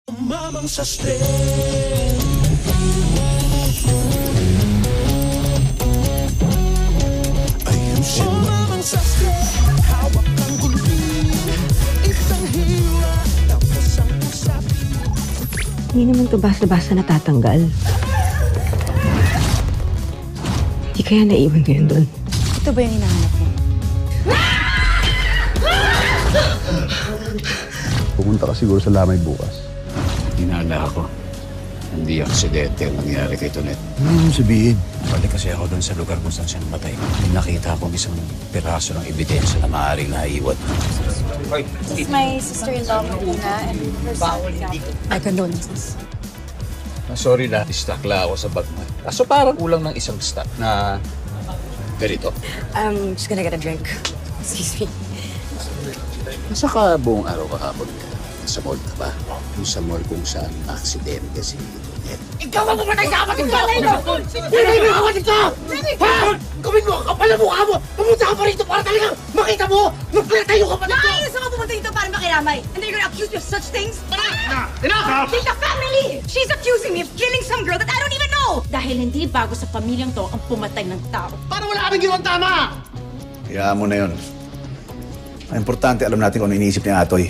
Umamang sa stress. Ayusin umamang sa stress. Hawak ng gulpin. Isang hiwa. Tapos ang usapin. Hindi naman to basta-basta natatanggal. Di kaya naiwan ko yun doon. Ito ba yung hinahanap mo? Pumunta ka siguro sa lamay bukas. Hinala ako. Hindi aksidente ang nangyari kay Tonet. Ano sabihin? Balik kasi ako doon sa lugar kung saan siya namatay. Nakita akong isang piraso ng ebidensya na maaaring naiwan. This is my sister-in-law, Marina, and her son, my condolences. Sorry na, istakla ako sa bag mo. Kaso parang kulang ng isang stack na ganito. I'm just gonna get a drink. Excuse me. Nasa ka buong araw kahapon ka? Sa mall ka ba? Yung sa mall kung saan aksidente si Tonet. Ikaw ang pumatay sa kapatid ko! Pinay mo ang kapatid ko! Ha? Gawin mo! Kapal na mukha mo! Pumunta ka pa rito para talagang makita mo! Magpalata yung kapatid ko! Ayos ako pumunta dito para makiramay. And they're gonna accuse me of such things? Enough! She's a family! She's accusing me of killing some girl that I don't even know! Dahil hindi bago sa pamilyang to ang pumatay ng tao. Para wala kaming ginawang tama! Hayaan mo na yun. Ang importante, alam natin kung ano iniisip ni Atoy.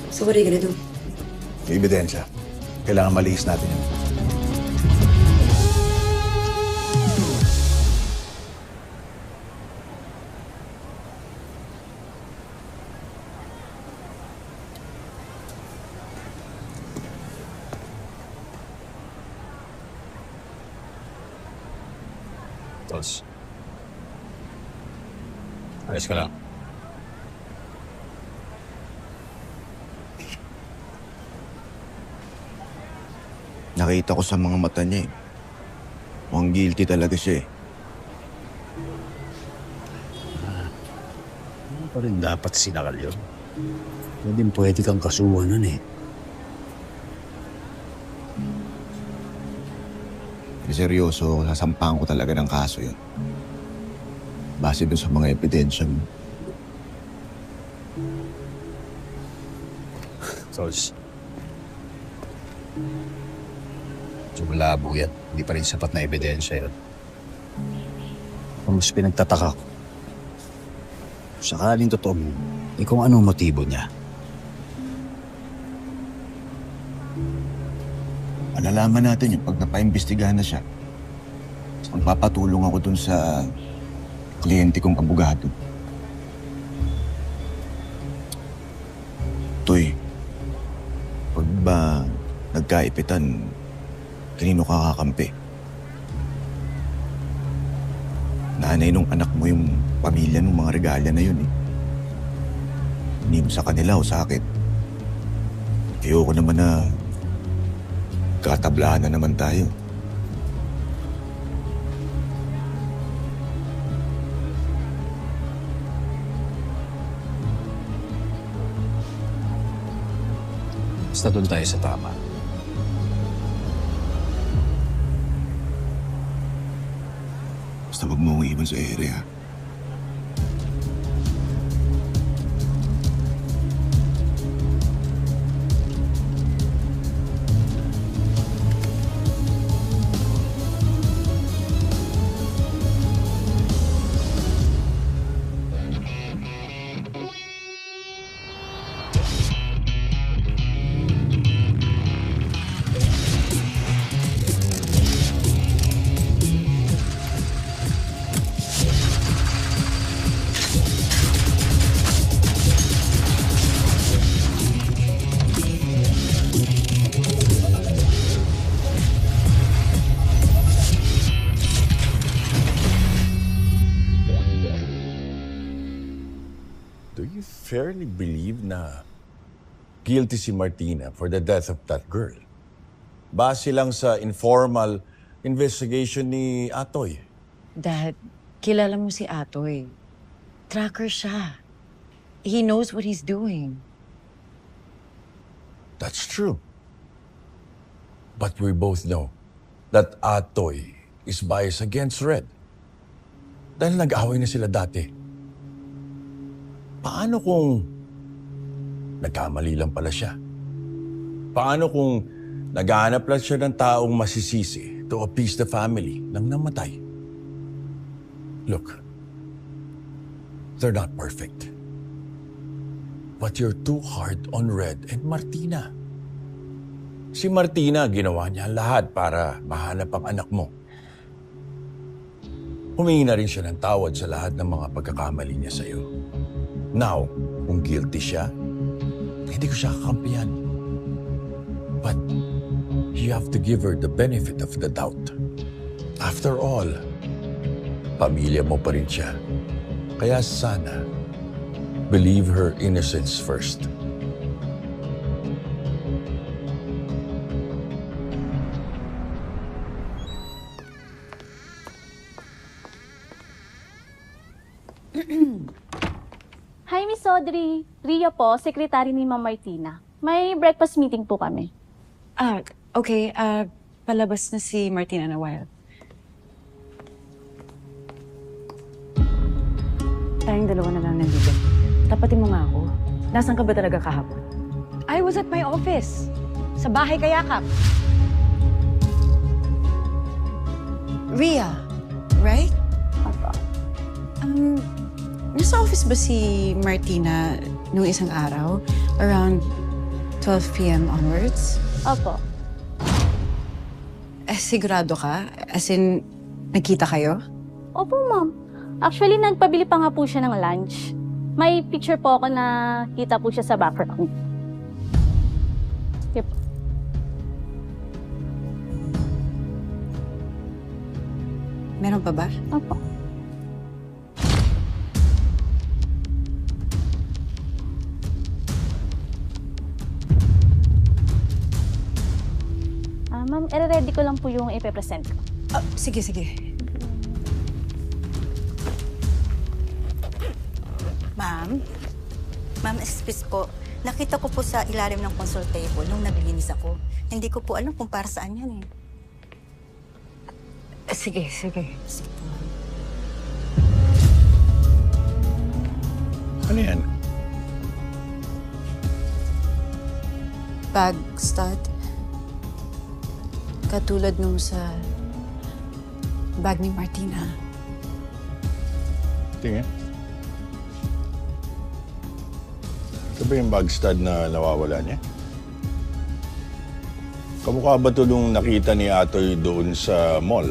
So what are you gonna do? Yung ebidensya. Kailangan maliis natin yun. Tos. Ayos ka lang. Nakita ko sa mga mata niya eh. Mukhang guilty talaga siya eh. Ano pa rin dapat sinakal yun? Pwede kang kasuhan nun eh. Seryoso, sasampahan ko talaga ng kaso yun. Base doon sa mga ebidensya mo. Tos. Malabo yan. Hindi pa rin sapat na ebidensya yun. Kung mas pinagtataka ko, sakaling totoo mo, kung anong motibo niya. Malalaman natin yung pag napaimbestigahan na siya. Magpapatulong ako dun sa kliyente kong abogado. Toy, pag ba nagkaipitan, kanino ka kakampi? Nanay nung anak mo yung pamilya ng mga regalya na yun eh. Hindi mo sa kanila o sa akin. Ayoko naman na katablahan na naman tayo. Basta doon tayo sa tama. Basta wag mo akong iwan sa area. Do you fairly believe na guilty si Martina for the death of that girl? Base lang sa informal investigation ni Atoy. Dad, kilala mo si Atoy. Tracker siya. He knows what he's doing. That's true. But we both know that Atoy is biased against Red. Dahil nag-away na sila dati. Paano kung nagkamali lang pala siya? Paano kung naghahanap lang siya ng taong masisisi to appease the family nang namatay? Look, they're not perfect. But you're too hard on Red and Martina. Si Martina, ginawa niya lahat para mahanap ang anak mo. Humingi na rin siya ng tawad sa lahat ng mga pagkakamali niya sa'yo. Now, kung guilty siya, hindi ko siya kakampihan. But you have to give her the benefit of the doubt. After all, pamilya mo pa rin siya. Kaya sana, believe her innocence first. Hi, Miss Audrey. Ria po, sekretary ni Ma'am Martina. May breakfast meeting po kami. Okay. Palabas na si Martina na while. Tayong dalawa na lang nandito. Tapatin mo nga ako. Nasaan ka ba talaga kahapon? I was at my office. Sa bahay kaya, Kap. Ria, right? Opo. Nasa office ba si Martina nung isang araw? Around 12 p.m. onwards? Opo. Sigurado ka? As in, nagkita kayo? Opo, ma'am. Actually, nagpabili pa nga po siya ng lunch. May picture po ako na kita po siya sa background. Yep. Meron pa ba? Opo. Ma'am, ready ko lang po yung ipe-present ko. Sige. Ma'am, excuse po. Nakita ko po sa ilalim ng console table nung naglinis ako. Hindi ko po alam kung para saan yan eh. Sige. Sige po, ma'am. Ano yan? Bag stud. Katulad nung sa bag ni Martina. Tingin. Ito ba yung bag stud na nawawala niya? Kamukha ba ito nung nakita ni Atoy doon sa mall?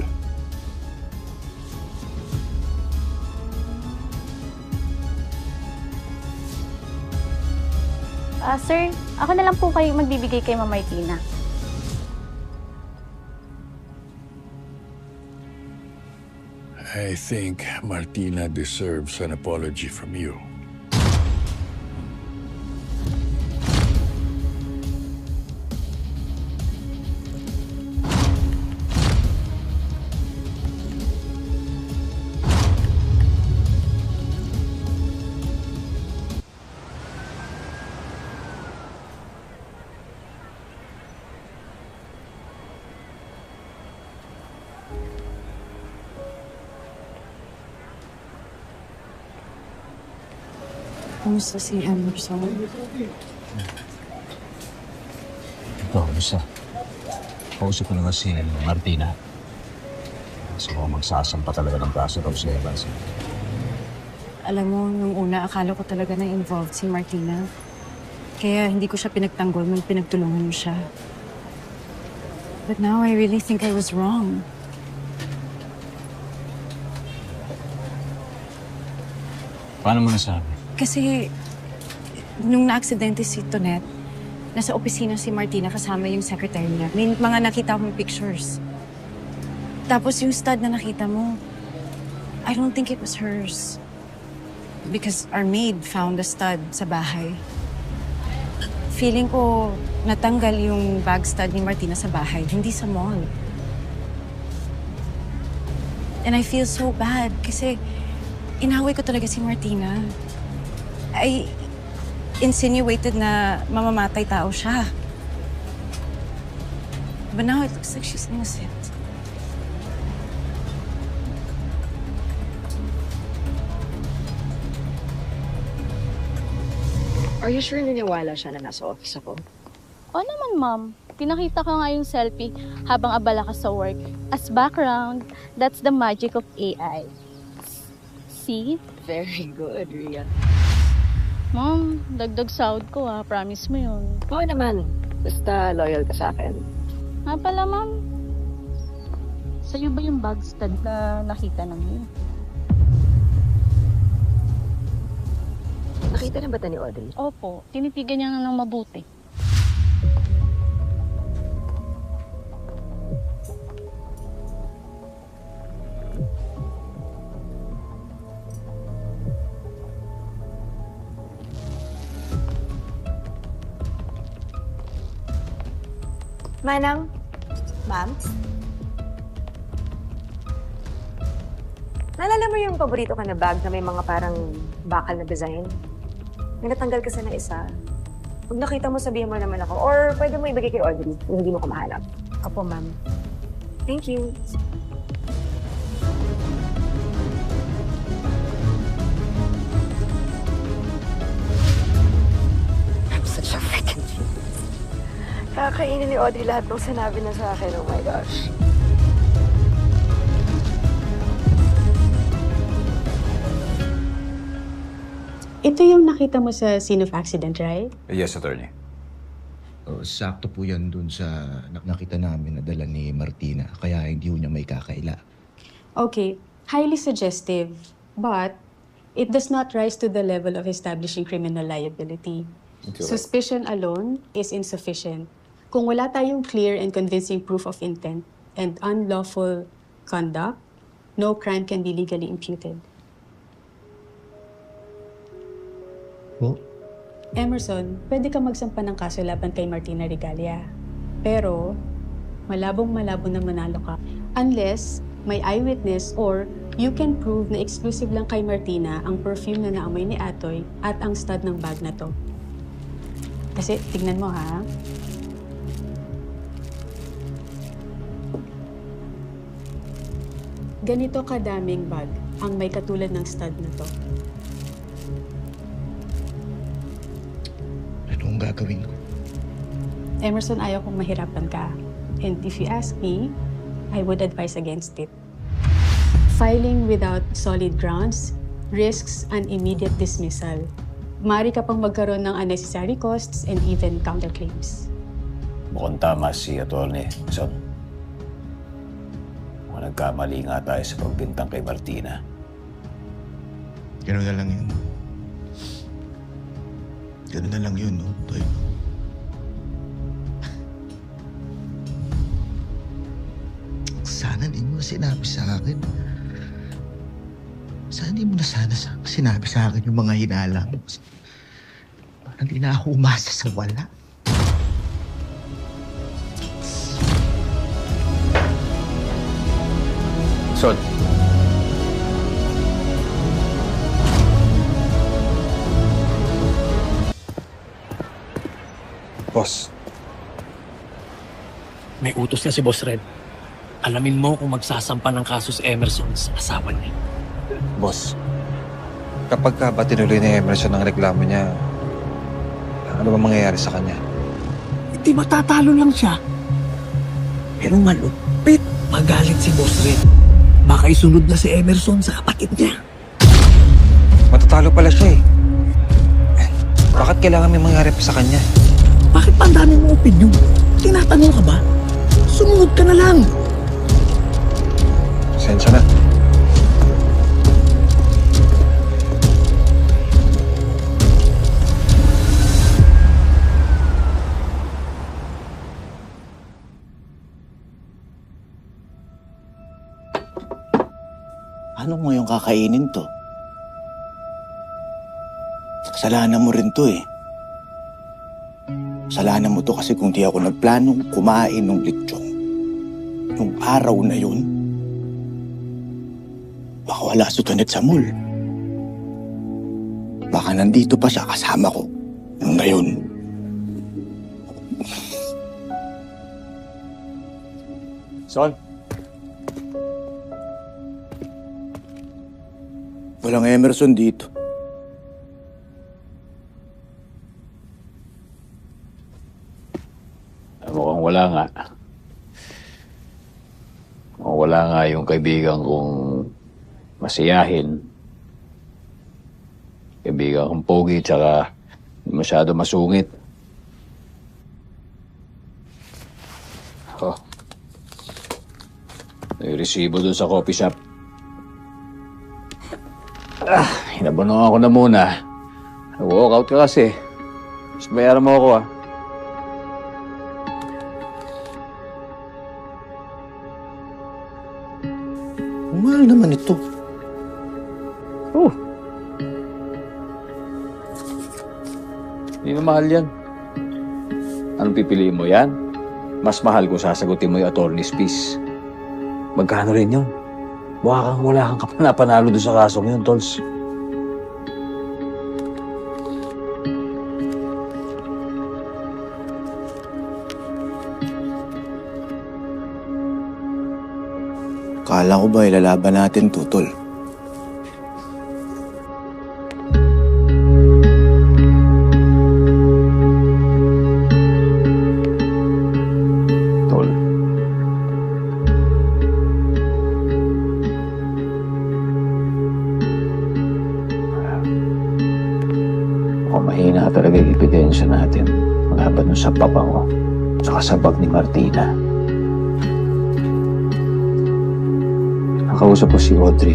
Sir, ako na lang po kayo magbibigay kay Ma'am Martina. I think Martina deserves an apology from you. Kumusta si Emerson? Ito, basta. Kausap ko na nga si Martina. So, magsasampa talaga ng kaso daw si Evans. Alam mo, nung una, akala ko talaga na involved si Martina. Kaya hindi ko siya pinagtanggol nung pinagtulungan mo siya. But now I really think I was wrong. Paano mo nasabi? Kasi, nung na-aksidente si Tonet, nasa opisina si Martina kasama yung secretary niya. May mga nakita akong pictures. Tapos yung stud na nakita mo, I don't think it was hers. Because our maid found the stud sa bahay. Feeling ko natanggal yung bag stud ni Martina sa bahay, hindi sa mall. And I feel so bad kasi inaway ko talaga si Martina. I insinuated na mamamatay tao siya. But now it looks like she's innocent. Are you sure naniwala siya na nasa office ako? O naman, ma'am. Pinakita ko nga yung selfie habang abala ka sa work. As background, that's the magic of AI. See? Very good, Ria. Ma'am, dagdag sahod ko promise mo yun. Oo naman. Basta loyal ka sa akin. Nga pala, ma'am. Sa'yo ba yung bag stud na nakita namin? Nakita na ba ito ni Audrey? Opo, tinitigan niya na ng mabuti. Manang, Ma'am? naalala mo yung paborito ka na bag na may mga parang bakal na design? May natanggal kasi ng isa. Pag nakita mo, sabihin mo naman ako. Or pwede mo ibigay kay Audrey kung hindi mo ko mahanap. Opo, ma'am. Thank you. I'm such a freaking genius. Kakainin ni Audrey lahat ng sinabi na sa akin. Oh my gosh. Ito yung nakita mo sa scene of accident, right? Yes, attorney. Sakto po yan dun sa nakita namin na dala ni Martina. Kaya hindi ho niya may kakaila. Okay, highly suggestive, but it does not rise to the level of establishing criminal liability. Suspicion alone is insufficient. Kung wala tayong clear and convincing proof of intent and unlawful conduct, no crime can be legally imputed. Oh? Emerson, pwede ka magsampa ng kaso laban kay Martina Regalia. Pero, malabong-malabo na manalo ka unless may eyewitness or you can prove na exclusive lang kay Martina ang perfume na naamoy ni Atoy at ang stud ng bag na to. Kasi, tignan mo ha. Ganito kadaming bag ang may katulad ng stud na to. Anong gagawin ko? Emerson, ayaw kong mahirapan ka. And if you ask me, I would advise against it. Filing without solid grounds risks an immediate dismissal. Maaari ka pang magkaroon ng unnecessary costs and even counterclaims. Mukhang tama si Atty. Son. Mukhang nagkamali nga tayo sa pagbintang kay Martina. Ganun na lang yun. Ganun na lang yun, no? Toy. Sana hindi mo sinabi sa akin. Sana hindi mo na sana sinabi sa akin yung mga hinala mo. Parang hindi na ako umasa sa wala. Son. Boss. May utos na si Boss Red. Alamin mo kung magsasampa ng kaso si Emerson sa asawa niya. Boss, kapag ka ba tinuloy ni Emerson ang reklamo niya, ano ba mangyayari sa kanya? Hindi matatalo lang siya. Pero malupit. Magalit si Boss Red. Baka isunod na si Emerson sa kapatid niya. Matatalo pala siya eh. Bakit kailangan may mangyari pa sa kanya? Bakit pa ang dami mong opinion? Tinatanong ka ba? Sumunod ka na lang. Sensya na. Paano mo yung kakainin to? Kasalanan mo rin to eh. Kasalanan mo to kasi kung di ako nagplanong kumain ng lechon. Nung araw na yun, baka wala si Tonet sa mall. Baka nandito pa siya kasama ko. Ngayon. Son? Walang Emerson dito. Mukhang wala nga. Mukhang wala nga yung kaibigan kong masiyahin. Kaibigan kong pogi, tsaka masyado masungit. Oh. May resibo dun sa coffee shop. Hinabanong ako na muna. Walk out ka kasi. Mas bayaran mo ako, ah. Mahal naman ito. Oh. Hindi na mahal yan. Anong pipiliin mo yan? Mas mahal kung sasagutin mo yung attorney's fees. Magkano rin yun? Wala kang kapanapanalo doon sa kasong yun, Tols. Kala ko ba ilalaban natin to, Tol? Tol. Mukhang mahina talaga yung ebidensya natin. Malaban sa papa ko. Saka sa bag ni Martina. Nakausap ko si Audrey.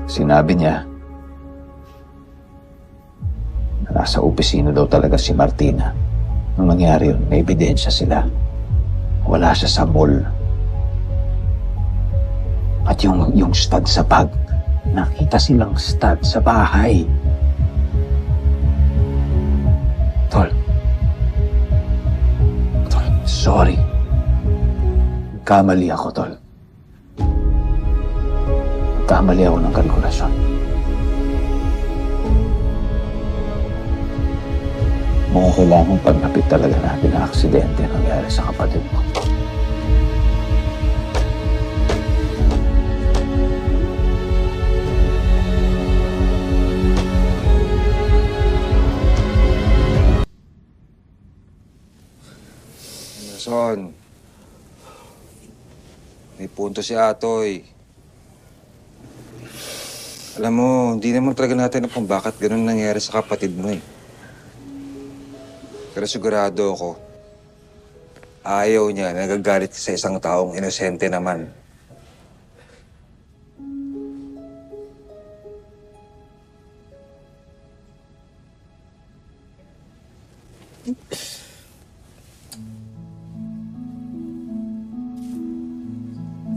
Sinabi niya na nasa opisina daw talaga si Martina. Nung nangyari yun, may ebidensya sila. Wala siya sa mall. At yung stud sa bag, nakita silang stud sa bahay. Tol, sorry. Kamali ako, Tol. Kamali ako ng kalkulasyon. Mukhang kailangan pagnapit talaga natin ang aksidente nangyari sa kapatid mo. Son, may punto si Atoy. Alam mo, hindi naman talaga natin kung bakit ganun nangyari sa kapatid mo eh. Pero sigurado ako, ayaw niya, nagagalit sa isang taong inosente naman.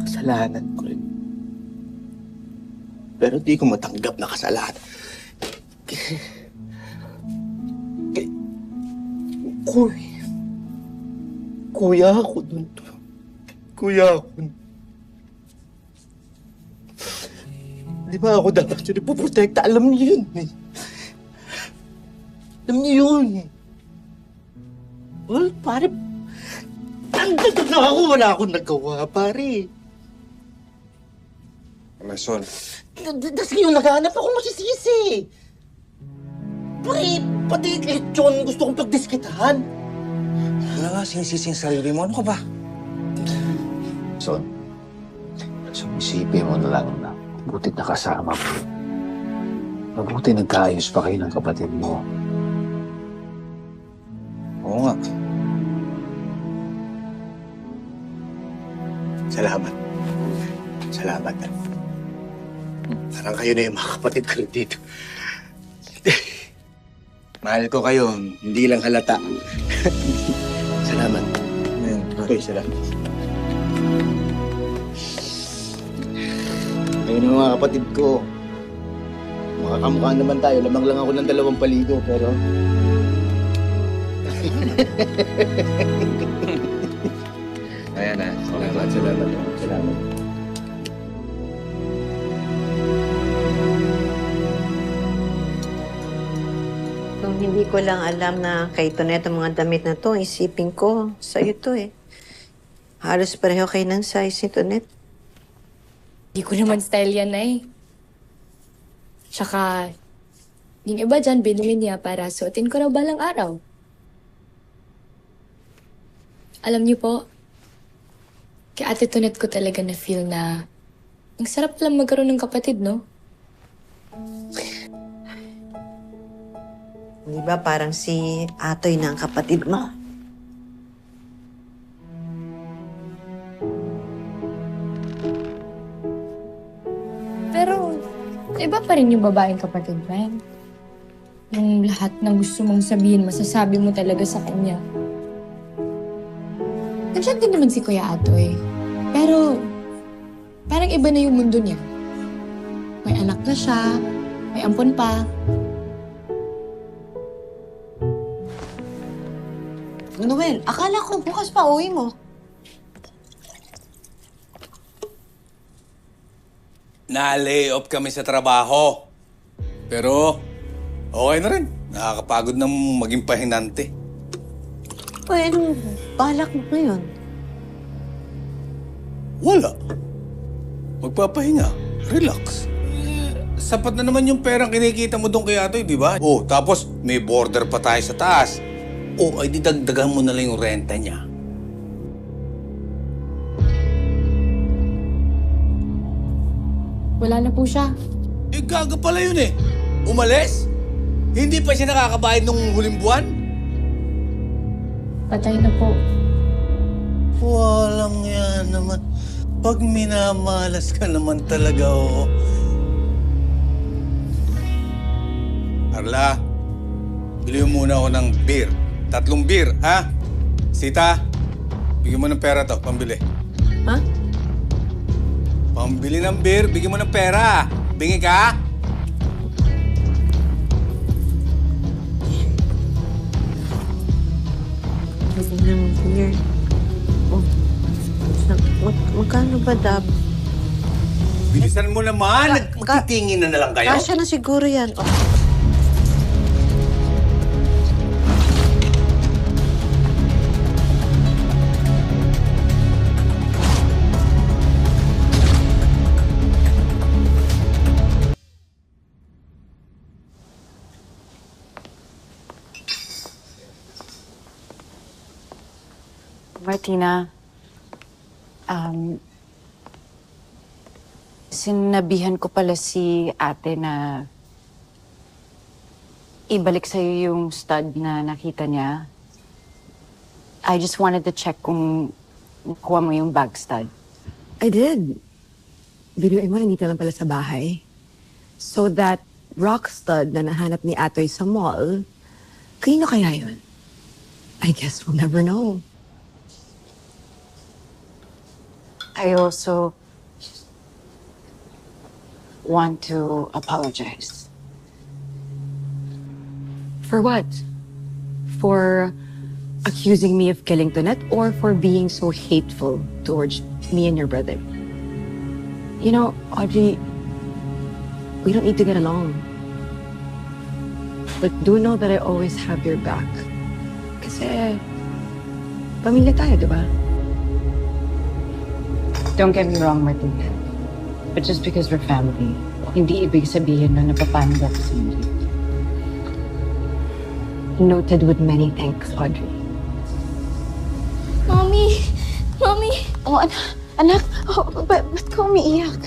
Kasalanan ko rin. Pero di ko matanggap na kasalanan. Kuya ako dun. Kuya ako. Di ba ako dapat yun ipoprotekta? Alam niyo yun eh. Alam niyo yun. Well, pare, andito na ako. Wala akong nagawa, pare. Son. Das ngayon naghahanap ako masisisi. Pare, pati lechon gusto kong pagdiskitahan. Wala nga sinisisi yung sarili mo. Ano ka ba? Son, isipin mo na lang na mabuti nakasama mo. Mabuti nagkaayos pa kayo ng kapatid mo. Oo nga. Salamat. Salamat. Parang kayo na yung mga kapatid ko dito. Mahal ko kayo, hindi lang halata. Salamat. Okay, salamat. Kayo na mga kapatid ko. Makakamukha naman tayo. Lamang lang ako ng 2 paligo, pero... Ayan na. Salamat, salamat. Salamat. Nung hindi ko lang alam na kay Tonet ang mga damit na to, isipin ko, sa'yo to eh. Halos pareho kayo ng size ni Tonet. Di ko naman style yan eh. Tsaka, yung iba dyan binili niya para suotin ko raw balang araw. Alam niyo po, kay Ate Tonet ko talaga na-feel na ang sarap lang magkaroon ng kapatid, no? Di ba parang si Atoy na ang kapatid mo? Pero, iba pa rin yung babaeng kapatid, man. Yung lahat ng gusto mong sabihin, masasabi mo talaga sa kanya. Nandiyan din naman si Kuya Atoy. Pero, parang iba na yung mundo niya. May anak na siya, may ampon pa. Noel, akala ko bukas pa uwi mo. Na-lay off kami sa trabaho. Pero, okay na rin. Nakakapagod ng maging pahinante. Uy, anong balak mo ngayon? Wala. Magpapahinga. Relax. Sapat na naman yung perang kinikita mo doon kay Atoy, di ba? Oh, tapos may border pa tayo sa taas. Oh, ay didagdagan mo na lang yung renta niya. Wala na po siya. Eh, gaga pala yun eh. Umalis? Hindi pa siya nakakabayad nung huling buwan? Patay na po. Walang yan naman. Pag minamalas ka naman talaga, oo. Carla, bili mo muna ako ng beer. 3 beer, ha? Sita, bigyan mo ng pera to, pambili. Ha? Pambili ng beer, bigyan mo ng pera. Bingi ka? Pwede ng beer. Oh. Magkano ba dapat? Bilisan mo naman. Magtitingin na lang kayo. Kasya na siguro yan. Oh. Martina, sinabihan ko pala si ate na ibalik sa'yo yung stud na nakita niya. I just wanted to check kung nakuha mo yung bag stud. I did. Biruin mo, nandito lang pala sa bahay. So that rock stud na nahanap ni Atoy sa mall, kanino kaya yun? I guess we'll never know. I also want to apologize. For what? For accusing me of killing Tonet or for being so hateful towards me and your brother? You know, Audrey, we don't need to get along. But do know that I always have your back. Kasi, pamilya tayo, di ba? Don't get me wrong, Martina. But just because we're family, hindi ibig sabihin na napapanig ako sa inyo. Noted with many thanks, Audrey. Mommy! Mommy! Oh, anak! Oh, ba't ka umiiyak?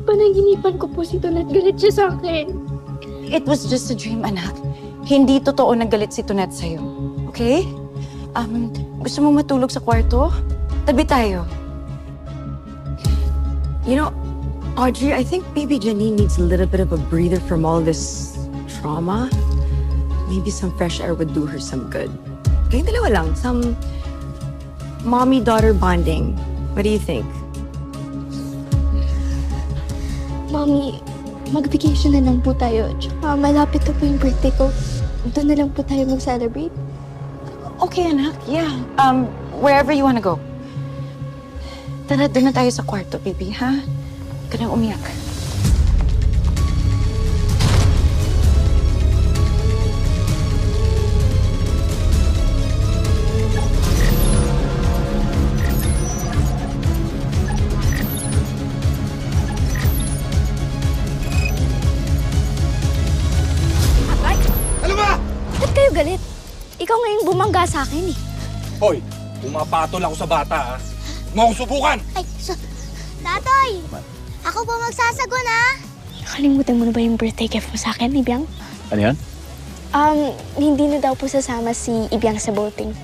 Panaginipan ko po si Tonet. Galit siya sa akin. It was just a dream, anak. Hindi totoo na galit si Tonet sa'yo. Okay? Gusto mo matulog sa kwarto? Tabi tayo. You know, Audrey, I think maybe Janine needs a little bit of a breather from all this trauma. Maybe some fresh air would do her some good. Kayong dalawa lang, some mommy-daughter bonding. What do you think? Mommy, mag-vacation na lang po tayo. Tsaka malapit na po yung birthday ko. Doon na lang po tayo mag-celebrate. Okay, anak. Yeah. Wherever you wanna go. Tara, doon na tayo sa kwarto, baby, ha? Huwag ka nang umiyak. Ano ba? Ba't kayo galit? Ikaw ngayon bumangga sa akin eh. Hoy, Pumapatol ako sa bata, ha? Huwag mo akong subukan! Ay, Tatoy! Ako po magsasagon, ha? Nakalimutan mo na ba yung birthday gift mo sa akin, Ibiang? Ano yan? Hindi na daw po sasama si Ibiang sa boating.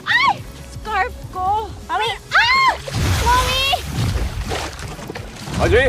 Ay! Scarf ko! Mami! Ah! Mami! Audrey!